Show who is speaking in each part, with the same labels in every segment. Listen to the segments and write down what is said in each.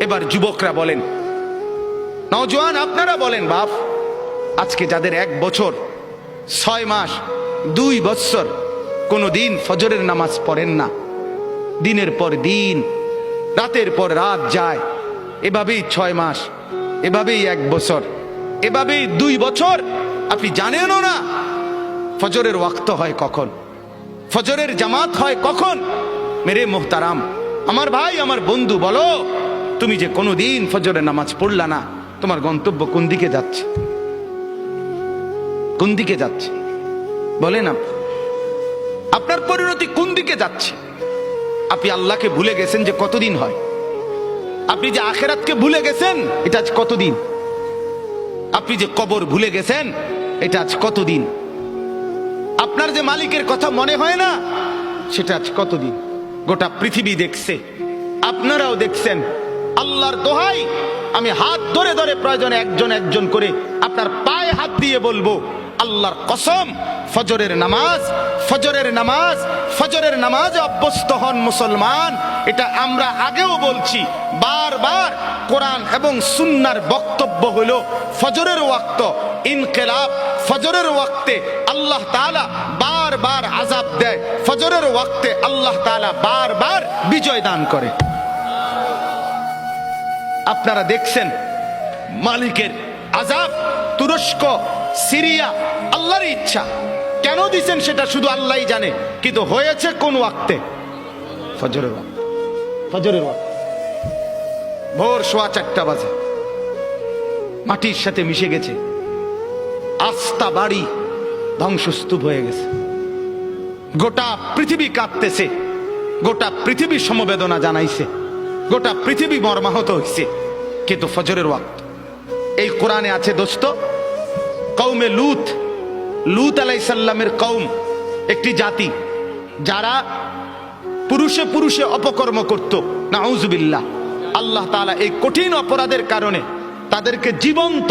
Speaker 1: এবার যুবকরা বলেন, নওজোয়ান আপনারা বলেন, বাপ আজকে যাদের 1 বছর 6 মাস 2 বৎসর কোনো দিন ফজরের নামাজ পড়েন না, দিনের পর দিন রাতের পর রাত যায়, এভাবেই 6 মাস, এভাবেই 1 বছর, এভাবেই 2 বছর, আপনি জানেনও না ফজরের ওয়াক্ত হয় কখন, ফজরের জামাত হয় কখন। মেরে মোহতারাম, আমার ভাই, আমার বন্ধু, বলো তুমি যে কোনোদিন ফজরের নামাজ পড়লা না, তোমার গন্তব্য কোন দিকে যাচ্ছে? কোন দিকে যাচ্ছে বলেন? আপনার পরিণতি কোন দিকে যাচ্ছে? আপনি আল্লাহকে ভুলে গেছেন যে কতদিন হয়, আপনি যে আখেরাতকে ভুলে গেছেন এটা আজ কতদিন, আপনি যে কবর ভুলে গেছেন এটা আজ কতদিন, আপনার যে মালিকের কথা মনে হয় না সেটা আজ কতদিন। গোটা পৃথিবী দেখছে, আপনারাও দেখছেন। আল্লাহর দোহাই, আমি হাত ধরে ধরে প্রয়োজনে একজন একজন করে আপনার পায়ে হাত দিয়ে বলবো, আল্লাহর কসম, ফজরের নামাজ, ফজরের নামাজ, ফজরের নামাজে অভ্যস্ত হন মুসলমান। এটা আমরা আগেও বলছি বারবার। কোরআন এবং সুন্নাহর বক্তব্য হলো ফজরের ওয়াক্ত ইনকিলাব, ফজরের ওয়াক্তে আল্লাহ তাআলা বারবার আযাব দেয়, ফজরের ওয়াক্তে আল্লাহ তাআলা বারবার বিজয় দান করে। আপনারা দেখছেন মালিকের আযাব, তুরস্ক, সিরিয়া, আল্লাহর ইচ্ছা। কেন দিচ্ছেন সেটা শুধু আল্লাহই জানে, কিন্তু হয়েছে কোন ওয়াক্তে? ফজরের ওয়াক্তে। ফজরের ওয়াক্তে ভোর 4:15 বাজে, মাটির সাথে মিশে গেছে, আস্থা বাড়ি ধ্বংসস্তূপ হয়ে গেছে, গোটা পৃথিবী কাঁপতেছে, গোটা পৃথিবী সমবেদনা জানাইছে, গোটা পৃথিবী মর্মাহত হইছে, কিন্তু ফজরের ওয়াক্ত। এই কোরআনে আছে দোস্ত, কওমে লূত, লূত আলাইহিস সালামের কওম একটি জাতি যারা পুরুষে পুরুষে অপকর্ম করত, নাউজুবিল্লাহ। আল্লাহ তাআলা এই কঠিন অপরাধের কারণে তাদেরকে জীবন্ত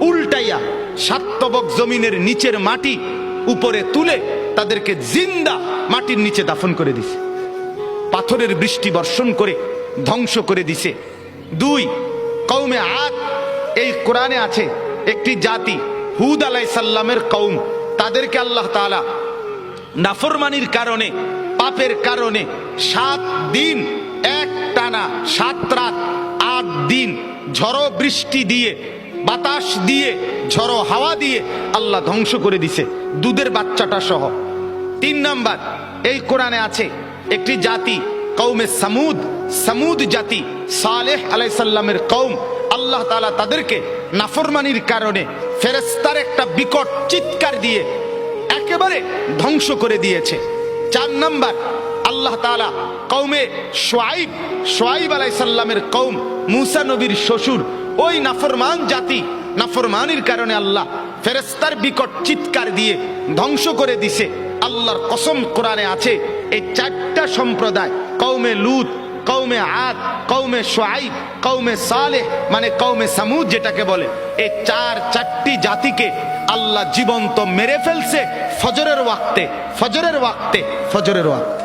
Speaker 1: উল্টাইয়া সাতবক জমিনের নিচের মাটি উপরে তুলে তাদেরকে জিন্দা মাটির নিচে দাফন করে দিছে, পাথরের বৃষ্টি বর্ষণ করে ধ্বংস করে দিছে। 2, কওমে আদ, এই কোরআনে আছে একটি জাতি, হুদ আলাইহিস সালামের কওম, তাদেরকে আল্লাহ তাআলা নাফরমানির কারণে, পাপের কারণে 7 দিন একটানা 7 রাত 8 দিন ঝড়ো বৃষ্টি দিয়ে, বাতাস দিয়ে, ঝড়ো হাওয়া দিয়ে আল্লাহ ধ্বংস করে দিছে, দুধের বাচ্চাটা সহ। 3 নাম্বার, এই কোরআনে আছে একটি জাতি, কওমে সামুদ, সামুদ জাতি, সালেহ আলাইহিস সালামের কওম, আল্লাহ তাআলা তাদেরকে নাফরমানির কারণে ফেরেশতার একটা বিকট চিৎকার দিয়ে একেবারে ধ্বংস করে দিয়েছে। 4 নাম্বার, আল্লাহ তাআলা কওমে শুআইব, শুআইব আলাইহিস সালামের কওম, মূসা নবীর শ্বশুর, ওই নাফরমান জাতি, নাফরমানির কারণে আল্লাহ ফেরেশতার বিকট চিৎকার দিয়ে ধ্বংস করে দিছে। আল্লাহর কসম, কোরআনে আছে এই 4টা সম্প্রদায়, কওমে লূত, কওমে আদ, কওমে শুআইব, কওমে সালেহ, মানে কওমে সামুদ যেটাকে বলে, এই 4টি জাতিকে আল্লাহ জীবন্ত মেরে ফেলছে ফজরের ওয়াক্তে, ফজরের ওয়াক্তে, ফজরের ওয়াক্তে।